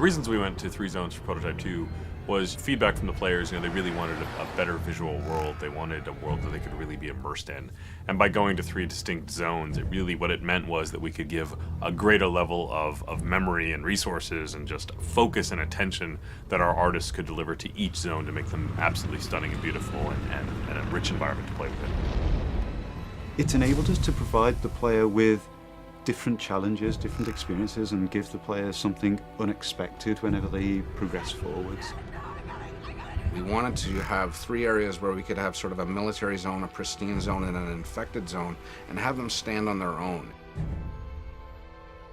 reasons we went to 3 zones for Prototype 2 was feedback from the players. They really wanted a better visual world. They wanted a world that they could really be immersed in. And by going to 3 distinct zones, what it meant was that we could give a greater level of memory and resources and just focus and attention that our artists could deliver to each zone to make them absolutely stunning and beautiful and a rich environment to play with. It's enabled us to provide the player with different challenges, different experiences, and give the player something unexpected whenever they progress forwards. We wanted to have 3 areas where we could have sort of a military zone, a pristine zone, and an infected zone, and have them stand on their own.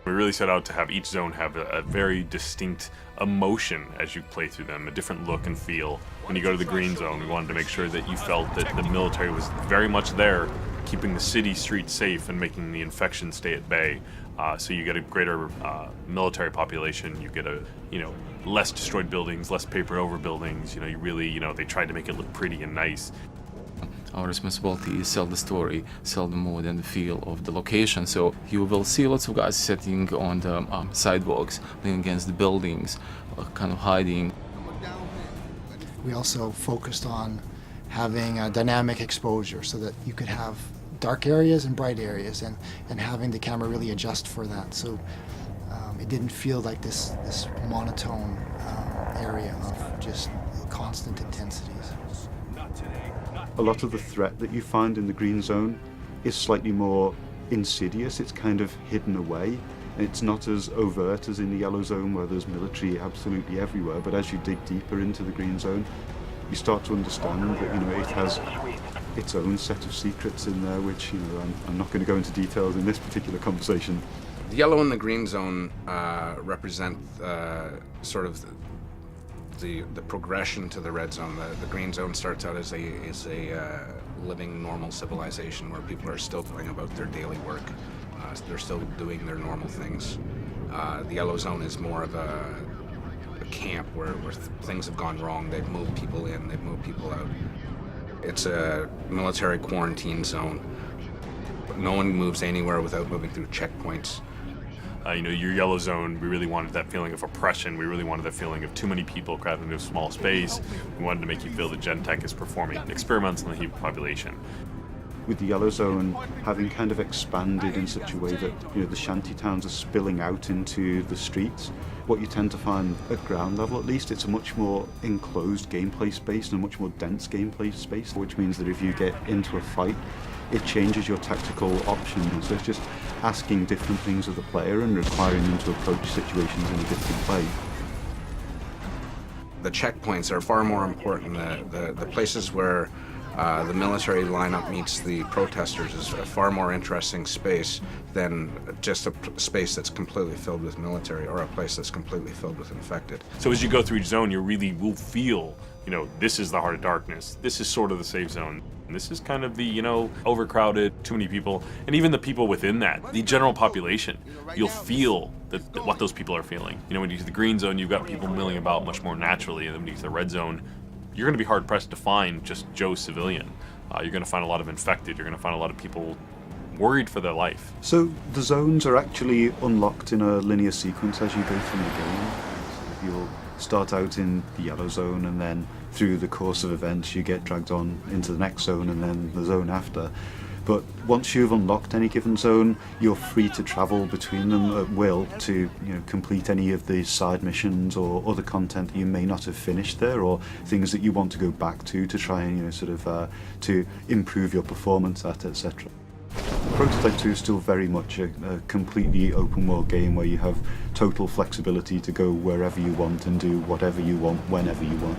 We really set out to have each zone have a very distinct emotion as you play through them, a different look and feel. When you go to the green zone, we wanted to make sure that you felt that the military was very much there, keeping the city streets safe and making the infection stay at bay. So you get a greater military population, you get less destroyed buildings, less papered over buildings. They tried to make it look pretty and nice. Our responsibility is sell the story, sell the mood and the feel of the location. So you will see lots of guys sitting on the sidewalks, leaning against the buildings, kind of hiding. We also focused on having a dynamic exposure so that you could have dark areas and bright areas, and having the camera really adjust for that. So it didn't feel like this monotone area of just constant intensities. A lot of the threat that you find in the green zone is slightly more insidious. It's kind of hidden away. It's not as overt as in the yellow zone where there's military absolutely everywhere, but as you dig deeper into the green zone, you start to understand that it has its own set of secrets in there, which I'm not going to go into details in this particular conversation. The yellow and the green zone represent sort of the progression to the red zone. The green zone starts out as a living normal civilization where people are still going about their daily work. They're still doing their normal things. The yellow zone is more of a camp where things have gone wrong. They've moved people in, they've moved people out. It's a military quarantine zone. No one moves anywhere without moving through checkpoints. Your yellow zone, we really wanted that feeling of oppression. We really wanted that feeling of too many people crowded into a small space. We wanted to make you feel that Gentek is performing experiments on the human population. With the yellow zone having kind of expanded in such a way that the shanty towns are spilling out into the streets, what you tend to find at ground level, at least, it's a much more enclosed gameplay space and a much more dense gameplay space, which means that if you get into a fight, it changes your tactical options. So it's just asking different things of the player and requiring them to approach situations in a different way. The checkpoints are far more important. The places where the military lineup meets the protesters is a far more interesting space than just a space that's completely filled with military or a place that's completely filled with infected. So as you go through each zone, you really will feel, this is the heart of darkness. This is sort of the safe zone. And this is kind of the, overcrowded, too many people, and even the people within that, the general population. You'll feel what those people are feeling. When you get to the green zone, you've got people milling about much more naturally, and then when you get to the red zone, you're going to be hard-pressed to find just Joe civilian. You're going to find a lot of infected. You're going to find a lot of people worried for their life. So the zones are actually unlocked in a linear sequence as you go through the game. So you'll start out in the yellow zone, and then through the course of events you get dragged on into the next zone and then the zone after. But once you've unlocked any given zone, you're free to travel between them at will to complete any of the side missions or other content that you may not have finished there, or things that you want to go back to try and to improve your performance at, etc. Prototype 2 is still very much a completely open world game where you have total flexibility to go wherever you want and do whatever you want whenever you want.